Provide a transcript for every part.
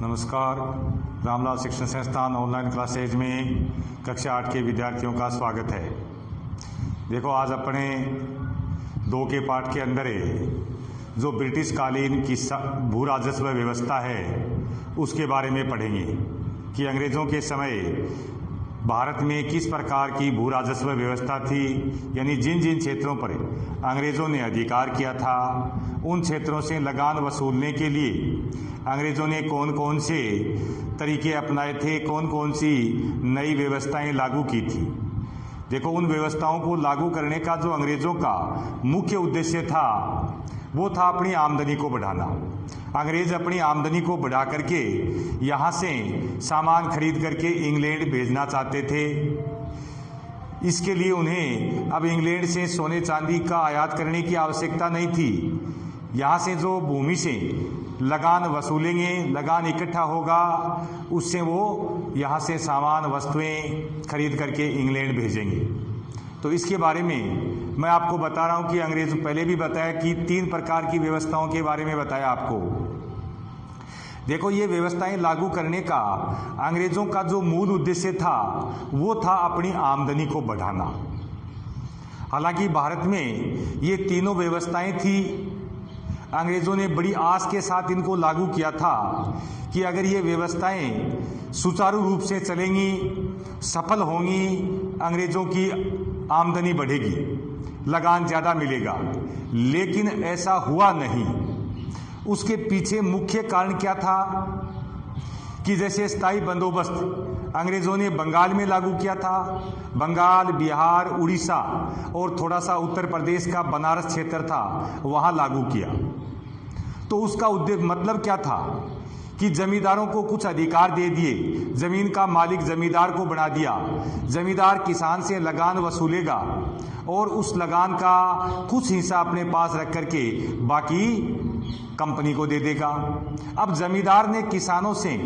नमस्कार। रामलाल शिक्षण संस्थान ऑनलाइन क्लासेज में कक्षा 8 के विद्यार्थियों का स्वागत है। देखो, आज अपने 2 के पाठ के अंदर जो ब्रिटिश कालीन की भू राजस्व व्यवस्था है उसके बारे में पढ़ेंगे कि अंग्रेज़ों के समय भारत में किस प्रकार की भू राजस्व व्यवस्था थी, यानी जिन जिन क्षेत्रों पर अंग्रेज़ों ने अधिकार किया था उन क्षेत्रों से लगान वसूलने के लिए अंग्रेज़ों ने कौन कौन से तरीके अपनाए थे, कौन कौन सी नई व्यवस्थाएं लागू की थी। देखो, उन व्यवस्थाओं को लागू करने का जो अंग्रेज़ों का मुख्य उद्देश्य था वो था अपनी आमदनी को बढ़ाना। अंग्रेज़ अपनी आमदनी को बढ़ा करके यहाँ से सामान खरीद करके इंग्लैंड भेजना चाहते थे। इसके लिए उन्हें अब इंग्लैंड से सोने चांदी का आयात करने की आवश्यकता नहीं थी। यहाँ से जो भूमि से लगान वसूलेंगे, लगान इकट्ठा होगा, उससे वो यहाँ से सामान वस्तुएं खरीद करके इंग्लैंड भेजेंगे। तो इसके बारे में मैं आपको बता रहा हूँ कि अंग्रेज़ पहले भी बताया कि 3 प्रकार की व्यवस्थाओं के बारे में बताया आपको। देखो, ये व्यवस्थाएं लागू करने का अंग्रेज़ों का जो मूल उद्देश्य था वो था अपनी आमदनी को बढ़ाना। हालांकि भारत में ये तीनों व्यवस्थाएं थी। अंग्रेज़ों ने बड़ी आस के साथ इनको लागू किया था कि अगर ये व्यवस्थाएं सुचारू रूप से चलेंगी, सफल होंगी, अंग्रेज़ों की आमदनी बढ़ेगी, लगान ज़्यादा मिलेगा। लेकिन ऐसा हुआ नहीं। उसके पीछे मुख्य कारण क्या था कि जैसे स्थायी बंदोबस्त अंग्रेज़ों ने बंगाल में लागू किया था, बंगाल, बिहार, उड़ीसा और थोड़ा सा उत्तर प्रदेश का बनारस क्षेत्र था, वहाँ लागू किया। तो उसका उद्देश्य मतलब क्या था कि जमींदारों को कुछ अधिकार दे दिए, जमीन का मालिक जमींदार को बना दिया। जमींदार किसान से लगान वसूलेगा और उस लगान का कुछ हिस्सा अपने पास रख करके बाकी कंपनी को दे देगा। अब जमींदार ने किसानों से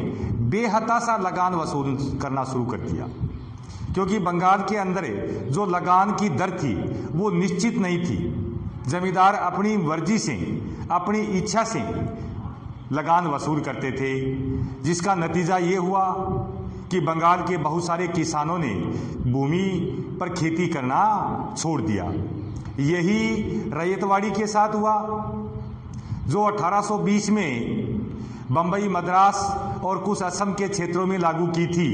बेहताशा लगान वसूल करना शुरू कर दिया, क्योंकि बंगाल के अंदर जो लगान की दर थी वो निश्चित नहीं थी। जमींदार अपनी मर्जी से, अपनी इच्छा से लगान वसूल करते थे, जिसका नतीजा ये हुआ कि बंगाल के बहुत सारे किसानों ने भूमि पर खेती करना छोड़ दिया। यही रैयतवाड़ी के साथ हुआ जो 1820 में बम्बई, मद्रास और कुछ असम के क्षेत्रों में लागू की थी।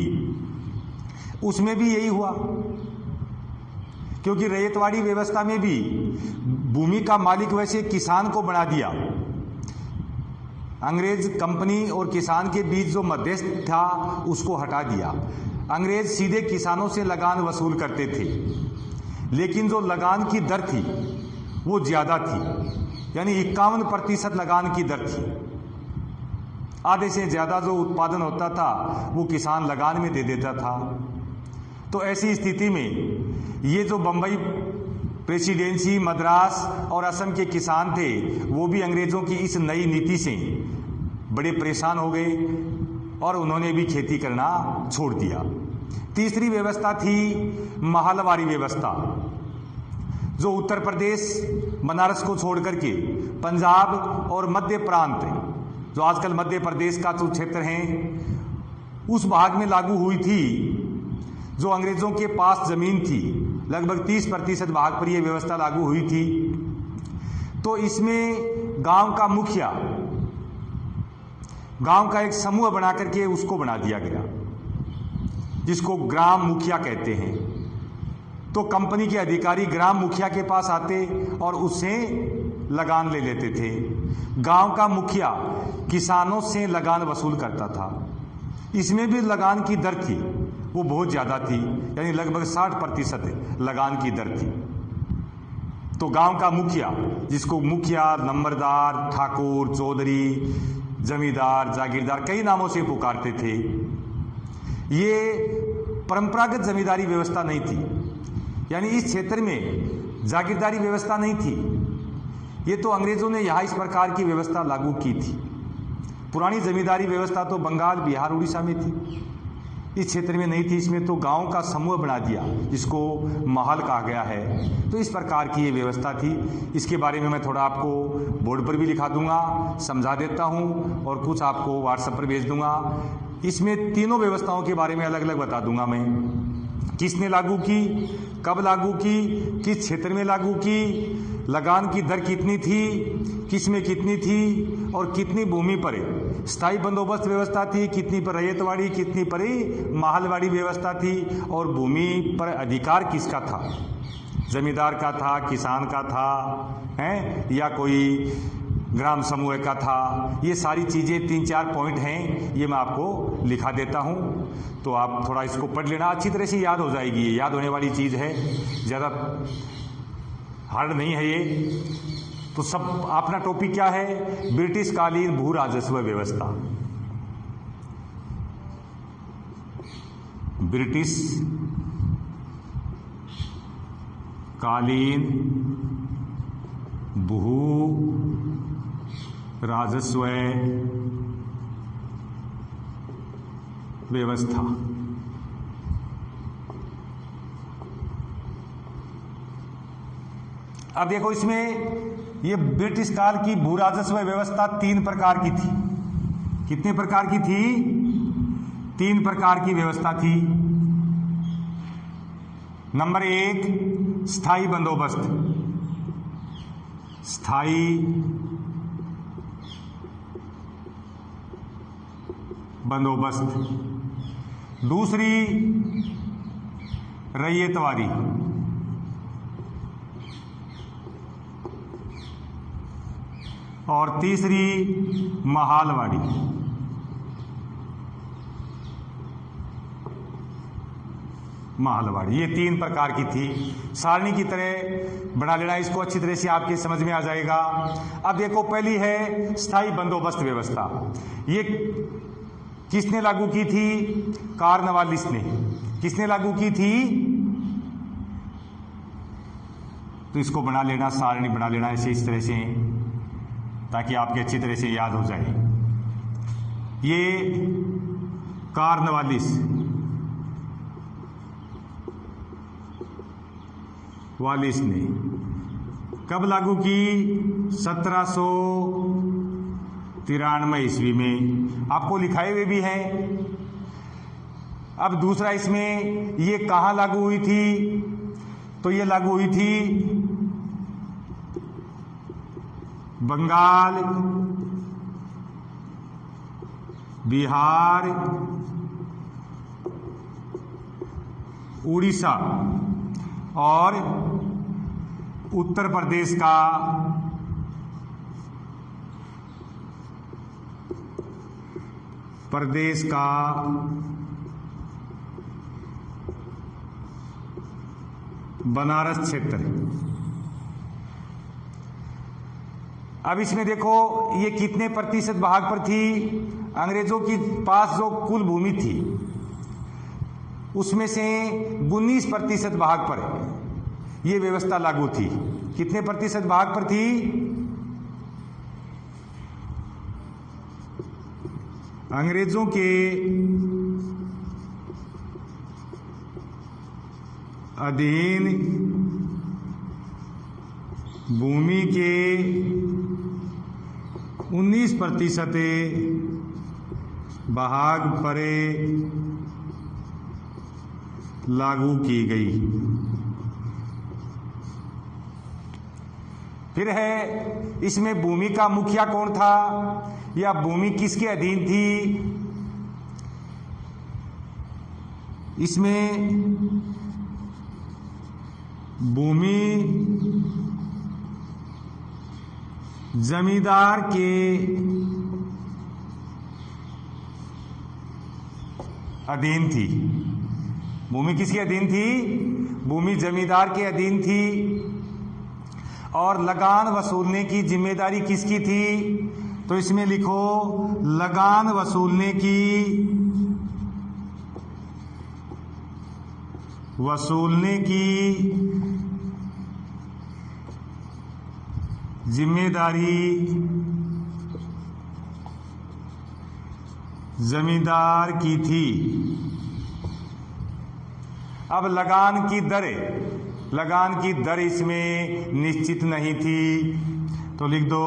उसमें भी यही हुआ, क्योंकि रैयतवाड़ी व्यवस्था में भी भूमि का मालिक वैसे किसान को बना दिया। अंग्रेज कंपनी और किसान के बीच जो मध्यस्थ था उसको हटा दिया। अंग्रेज सीधे किसानों से लगान वसूल करते थे, लेकिन जो लगान की दर थी वो ज़्यादा थी, यानी 51% लगान की दर थी। आधे से ज़्यादा जो उत्पादन होता था वो किसान लगान में दे देता था। तो ऐसी स्थिति में ये जो बम्बई प्रेसिडेंसी, मद्रास और असम के किसान थे वो भी अंग्रेज़ों की इस नई नीति से बड़े परेशान हो गए और उन्होंने भी खेती करना छोड़ दिया। तीसरी व्यवस्था थी महलवारी व्यवस्था, जो उत्तर प्रदेश, बनारस को छोड़ करके पंजाब और मध्य प्रांत, जो आजकल मध्य प्रदेश का जो क्षेत्र है, उस भाग में लागू हुई थी। जो अंग्रेज़ों के पास ज़मीन थी, लगभग 30% भाग पर यह व्यवस्था लागू हुई थी। तो इसमें गांव का मुखिया, गांव का एक समूह बना करके उसको बना दिया गया, जिसको ग्राम मुखिया कहते हैं। तो कंपनी के अधिकारी ग्राम मुखिया के पास आते और उससे लगान ले लेते थे। गांव का मुखिया किसानों से लगान वसूल करता था। इसमें भी लगान की दर थी वो बहुत ज़्यादा थी, यानी लगभग 60% लगान की दर थी। तो गांव का मुखिया, जिसको मुखिया, नंबरदार, ठाकुर, चौधरी, जमींदार, जागीरदार, कई नामों से पुकारते थे, ये परंपरागत जमींदारी व्यवस्था नहीं थी, यानी इस क्षेत्र में जागीरदारी व्यवस्था नहीं थी। ये तो अंग्रेज़ों ने यहाँ इस प्रकार की व्यवस्था लागू की थी। पुरानी जमींदारी व्यवस्था तो बंगाल, बिहार, उड़ीसा में थी। इस क्षेत्र में नहीं थी, इसमें तो गांव का समूह बना दिया, जिसको महल कहा गया है। तो इस प्रकार की ये व्यवस्था थी। इसके बारे में मैं थोड़ा आपको बोर्ड पर भी लिखा दूंगा, समझा देता हूँ और कुछ आपको व्हाट्सएप पर भेज दूंगा। इसमें तीनों व्यवस्थाओं के बारे में अलग अलग बता दूंगा मैं, किसने लागू की, कब लागू की, किस क्षेत्र में लागू की, लगान की दर कितनी थी, किस में कितनी थी और कितनी भूमि पर स्थायी बंदोबस्त व्यवस्था थी, कितनी पर रैयतवाड़ी, कितनी पर महलवाड़ी व्यवस्था थी और भूमि पर अधिकार किसका था, जमींदार का था, किसान का था, हैं या कोई ग्राम समूह का था। ये सारी चीज़ें 3-4 पॉइंट हैं, ये मैं आपको लिखा देता हूँ, तो आप थोड़ा इसको पढ़ लेना, अच्छी तरह से याद हो जाएगी। ये याद होने वाली चीज़ है, ज़्यादा हार्ड नहीं है ये। तो सब अपना टॉपिक क्या है, ब्रिटिश कालीन भू राजस्व व्यवस्था। ब्रिटिश कालीन भू राजस्व व्यवस्था। अब देखो, इसमें ये ब्रिटिश काल की भू राजस्व व्यवस्था 3 प्रकार की थी। कितने प्रकार की थी? 3 प्रकार की व्यवस्था थी। नंबर 1, स्थायी बंदोबस्त। स्थायी बंदोबस्त। दूसरी, रैयतवारी। और तीसरी, महलवाड़ी। महलवाड़ी, ये 3 प्रकार की थी। सारणी की तरह बना लेना इसको, अच्छी तरह से आपके समझ में आ जाएगा। अब देखो, पहली है स्थायी बंदोबस्त व्यवस्था। ये किसने लागू की थी? कॉर्नवालिस ने। किसने लागू की थी? तो इसको बना लेना, सारणी बना लेना ऐसे, इस तरह से, ताकि आपके अच्छी तरह से याद हो जाए। ये कॉर्नवालिस ने कब लागू की? 1793 ईस्वी में। आपको लिखाए हुए भी हैं। अब दूसरा, इसमें ये कहाँ लागू हुई थी? तो ये लागू हुई थी बंगाल, बिहार, उड़ीसा और उत्तर प्रदेश का बनारस क्षेत्र। अब इसमें देखो, ये कितने प्रतिशत भाग पर थी? अंग्रेजों के पास जो कुल भूमि थी उसमें से 19% भाग पर यह व्यवस्था लागू थी। कितने प्रतिशत भाग पर थी? अंग्रेजों के अधीन भूमि के 19% भाग पर लागू की गई। फिर है, इसमें भूमि का मुखिया कौन था या भूमि किसके अधीन थी? इसमें भूमि जमींदार के अधीन थी। भूमि किसके अधीन थी? भूमि जमींदार के अधीन थी। और लगान वसूलने की जिम्मेदारी किसकी थी? तो इसमें लिखो, लगान वसूलने की जिम्मेदारी जमींदार की थी। अब लगान की दर इसमें निश्चित नहीं थी, तो लिख दो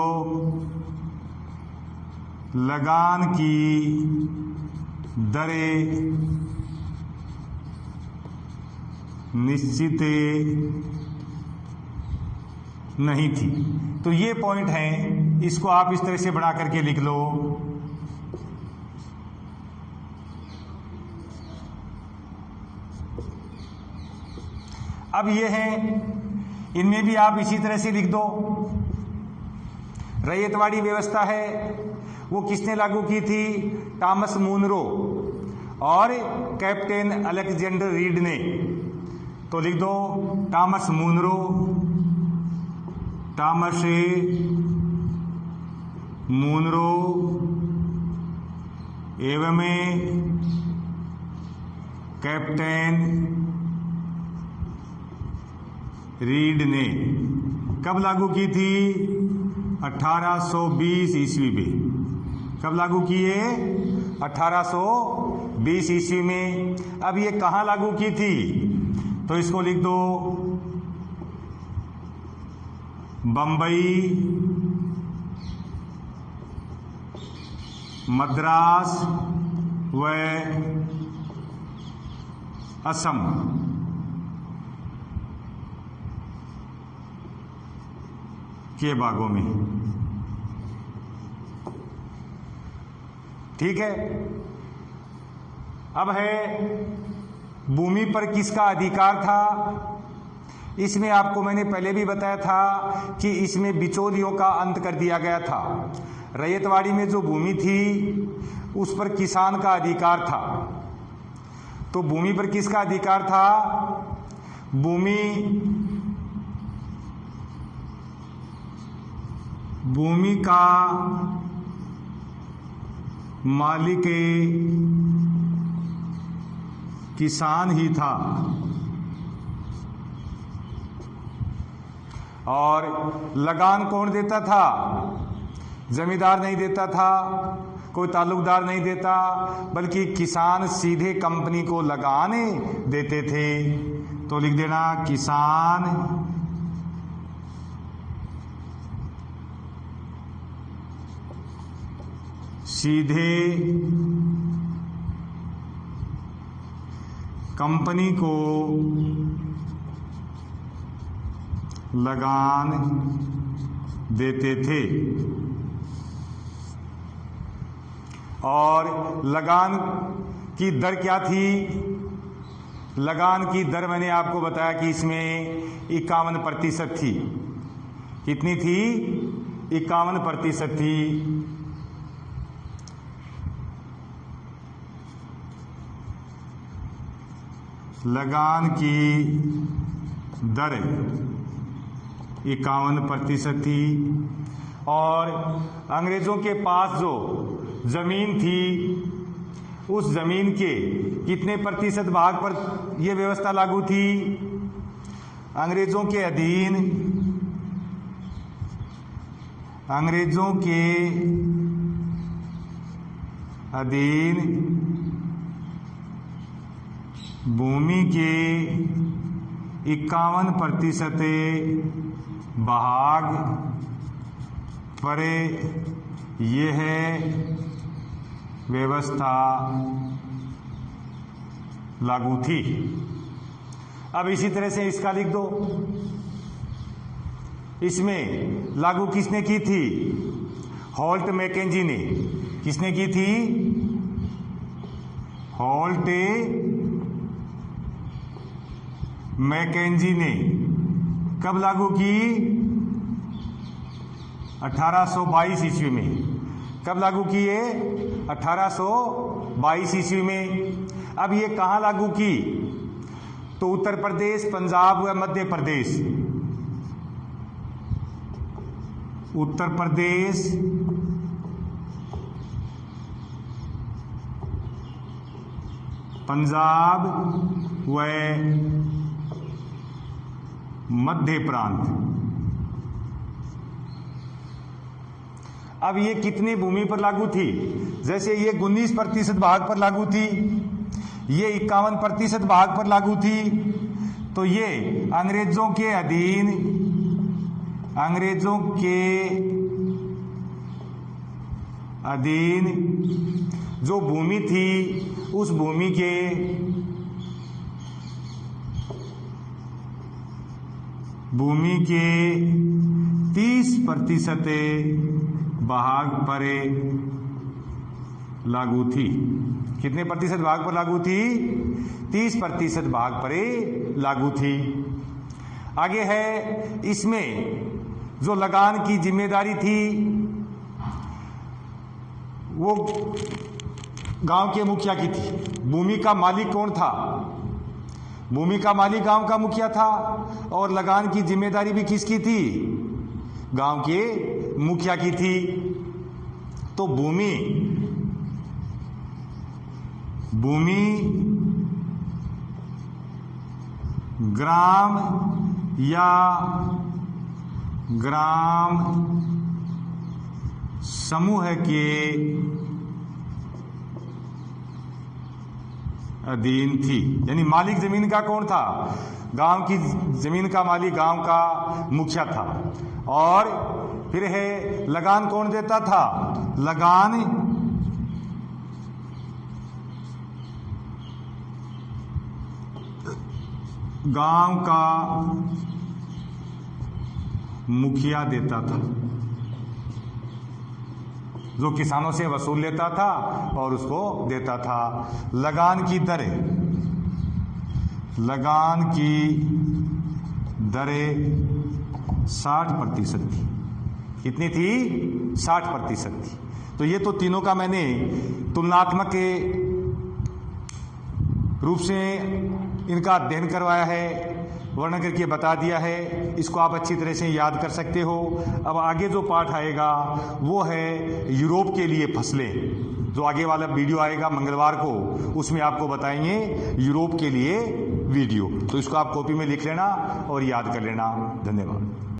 लगान की दरें निश्चित नहीं थी। तो ये पॉइंट है, इसको आप इस तरह से बना करके लिख लो। अब ये है, इनमें भी आप इसी तरह से लिख दो। रैयतवाड़ी व्यवस्था है, वो किसने लागू की थी? टॉमस मुनरो और कैप्टन अलेक्जेंडर रीड ने। तो लिख दो टॉमस मुनरो एवं कैप्टन रीड ने कब लागू की थी? 1820 ईस्वी में। कब लागू किए? 1820 ईस्वी में। अब ये कहाँ लागू की थी? तो इसको लिख दो बंबई, मद्रास व असम। के भागों में। ठीक है। अब है भूमि पर किसका अधिकार था? इसमें आपको मैंने पहले भी बताया था कि इसमें बिचौलियों का अंत कर दिया गया था। रैयतवाड़ी में जो भूमि थी उस पर किसान का अधिकार था। तो भूमि पर किसका अधिकार था? भूमि का मालिक किसान ही था और लगान कौन देता था? जमींदार नहीं देता था, कोई ताल्लुकदार नहीं देता, बल्कि किसान सीधे कंपनी को लगान देते थे। तो लिख देना किसान सीधे कंपनी को लगान देते थे। और लगान की दर क्या थी? लगान की दर मैंने आपको बताया कि इसमें 51% थी। कितनी थी? 51% थी। लगान की दर 51% थी। और अंग्रेजों के पास जो जमीन थी उस जमीन के कितने प्रतिशत भाग पर यह व्यवस्था लागू थी? अंग्रेजों के अधीन भूमि के 51% भाग पर यह व्यवस्था लागू थी। अब इसी तरह से इसका लिख दो। इसमें लागू किसने की थी? होल्ट मैकेंजी ने। किसने की थी? होल्ट मैकेंजी ने। कब लागू की? 1822 ईस्वी में। कब लागू किए? 1822 ईस्वी में। अब ये कहाँ लागू की? तो उत्तर प्रदेश, पंजाब व मध्य प्रदेश। उत्तर प्रदेश, पंजाब व मध्य प्रांत। अब ये कितनी भूमि पर लागू थी? जैसे ये 19% भाग पर लागू थी, ये 51% भाग पर लागू थी। तो ये अंग्रेजों के अधीन जो भूमि थी, उस भूमि के 30% भाग पर लागू थी। कितने प्रतिशत भाग पर लागू थी? 30% भाग पर लागू थी। आगे है, इसमें जो लगान की जिम्मेदारी थी वो गांव के मुखिया की थी। भूमि का मालिक कौन था? भूमि का मालिक गांव का मुखिया था और लगान की जिम्मेदारी भी किसकी थी? गांव के मुखिया की थी। तो भूमि ग्राम या ग्राम समूह के अधीन थी। यानी मालिक जमीन का कौन था? गांव की जमीन का मालिक गांव का मुखिया था। और फिर है, लगान कौन देता था? लगान गांव का मुखिया देता था, जो किसानों से वसूल लेता था और उसको देता था। लगान की दरें 60% थी। कितनी थी? 60% थी। तो ये तो तीनों का मैंने तुलनात्मक के रूप से इनका अध्ययन करवाया है, वर्णन करके बता दिया है। इसको आप अच्छी तरह से याद कर सकते हो। अब आगे जो पाठ आएगा वो है यूरोप के लिए फसलें। जो आगे वाला वीडियो आएगा मंगलवार को, उसमें आपको बताएंगे यूरोप के लिए वीडियो। तो इसको आप कॉपी में लिख लेना और याद कर लेना। धन्यवाद।